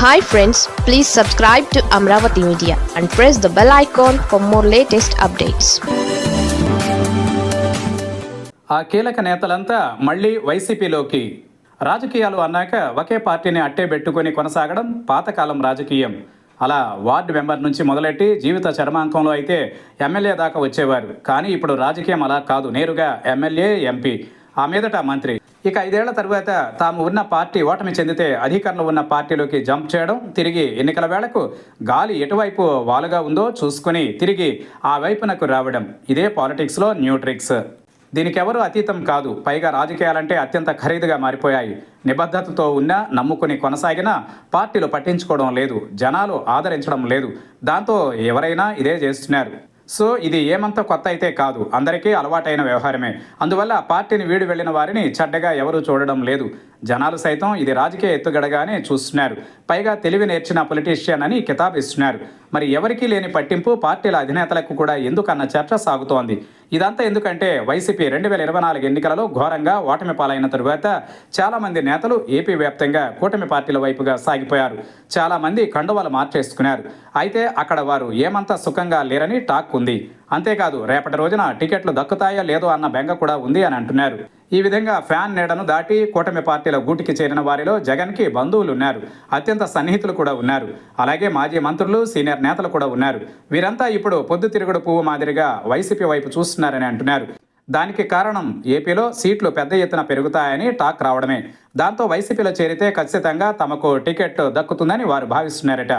Hi friends, please subscribe to Amravati Media and press the bell icon for more latest updates. ఆ కీలక నేతలంతా మళ్ళీ వైసీపీలోకి. రాజకీయాలు అన్నాక ఒకే పార్టీని అట్టే పెట్టుకొని కొనసాగడం పాతకాలం రాజకీయం. అలా వార్డు మెంబర్ నుంచి మొదలెట్టి జీవిత చరమాంకంలో అయితే ఎమ్మెల్యే దాకా వచ్చేవారు. కానీ ఇప్పుడు రాజకీయం అలా కాదు, నేరుగా ఎమ్మెల్యే, ఎంపీ, ఆ మీదట మంత్రి. ఇక 5 ఏళ్ల తరువాత తాము ఉన్న పార్టీ ఓటమి చెందితే అధికారంలో ఉన్న పార్టీలోకి జంప్ చేయడం, తిరిగి ఎన్నికల వేళకు గాలి ఎటువైపు వాలుగా ఉందో చూసుకుని తిరిగి ఆ వైపునకు రావడం. ఇదే పాలిటిక్స్లో న్యూ ట్రిక్స్. దీనికెవరూ అతీతం కాదు. పైగా రాజకీయాలంటే అత్యంత ఖరీదుగా మారిపోయాయి. నిబద్ధతతో ఉన్నా, నమ్ముకుని కొనసాగినా పార్టీలు పట్టించుకోవడం లేదు, జనాలు ఆదరించడం లేదు. దాంతో ఎవరైనా ఇదే చేస్తున్నారు. సో ఇది ఏమంత కొత్త అయితే కాదు, అందరికీ అలవాటైన వ్యవహారమే. అందువల్ల పార్టీని వీడి వెళ్ళిన వారిని చెడ్డగా ఎవరూ చూడడం లేదు. జనాలు సైతం ఇది రాజకీయ ఎత్తుగడగానే చూస్తున్నారు. పైగా తెలివి నేర్చిన పొలిటీషియన్ అని కితాబు ఇస్తున్నారు. మరి ఎవరికీ లేని పట్టింపు పార్టీల అధినేతలకు కూడా ఎందుకన్న చర్చ సాగుతోంది. ఇదంతా ఎందుకంటే వైసీపీ 2024 ఎన్నికలలో ఘోరంగా ఓటమి పాలైన తరువాత చాలామంది నేతలు ఏపీ వ్యాప్తంగా కూటమి పార్టీల వైపుగా సాగిపోయారు. చాలామంది కండువాలు మార్చేసుకున్నారు. అయితే అక్కడ వారు ఏమంత సుఖంగా లేరని టాక్ ఉంది. అంతేకాదు రేపటి రోజున టికెట్లు దక్కుతాయో లేదో అన్న బెంగ కూడా ఉంది అని అంటున్నారు. ఈ విధంగా ఫ్యాన్ నీడను దాటి కూటమి పార్టీల గూటికి చేరిన వారిలో జగన్కి బంధువులు ఉన్నారు, అత్యంత సన్నిహితులు కూడా ఉన్నారు. అలాగే మాజీ మంత్రులు, సీనియర్ నేతలు కూడా ఉన్నారు. వీరంతా ఇప్పుడు పొద్దుతిరుగుడు పువ్వు మాదిరిగా వైసీపీ వైపు చూస్తున్నారని అంటున్నారు. దానికి కారణం ఏపీలో సీట్లు పెద్ద ఎత్తున పెరుగుతాయని టాక్ రావడమే. దాంతో వైసీపీలో చేరితే ఖచ్చితంగా తమకు టికెట్ దక్కుతుందని వారు భావిస్తున్నారట.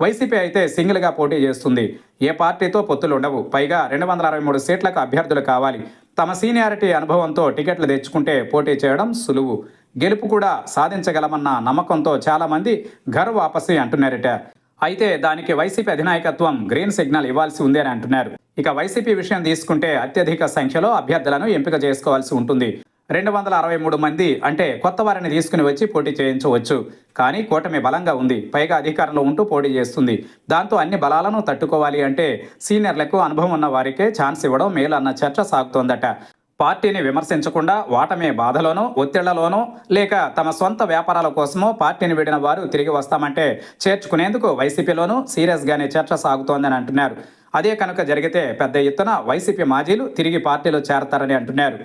వైసీపీ అయితే సింగిల్గా పోటీ చేస్తుంది. ఏ పార్టీతో పొత్తులు ఉండవు. పైగా 263 సీట్లకు అభ్యర్థులు కావాలి. తమ సీనియారిటీ అనుభవంతో టికెట్లు తెచ్చుకుంటే పోటీ చేయడం సులువు. గెలుపు కూడా సాధించగలమన్న నమ్మకంతో చాలామంది ఘర్ వాపసి అంటున్నారట. అయితే దానికి వైసీపీ అధినాయకత్వం గ్రీన్ సిగ్నల్ ఇవ్వాల్సి ఉంది అని అంటున్నారు. ఇక వైసీపీ విషయం తీసుకుంటే అత్యధిక సంఖ్యలో అభ్యర్థులను ఎంపిక చేసుకోవాల్సి ఉంటుంది. 263 మంది అంటే కొత్త వారిని తీసుకుని వచ్చి పోటీ చేయించవచ్చు. కానీ కూటమి బలంగా ఉంది, పైగా అధికారంలో ఉంటూ పోటీ చేస్తుంది. దాంతో అన్ని బలాలను తట్టుకోవాలి అంటే సీనియర్లకు, అనుభవం ఉన్న వారికే ఛాన్స్ ఇవ్వడం మేలు అన్న చర్చ సాగుతోందట. పార్టీని విమర్శించకుండా ఓటమి బాధలోనో, ఒత్తిళ్లలోనో, లేక తమ సొంత వ్యాపారాల కోసమో పార్టీని వీడిన వారు తిరిగి వస్తామంటే చేర్చుకునేందుకు వైసీపీలోనూ సీరియస్గానే చర్చ సాగుతోందని అంటున్నారు. అదే కనుక జరిగితే పెద్ద ఎత్తున వైసీపీ మాజీలు తిరిగి పార్టీలో చేరతారని అంటున్నారు.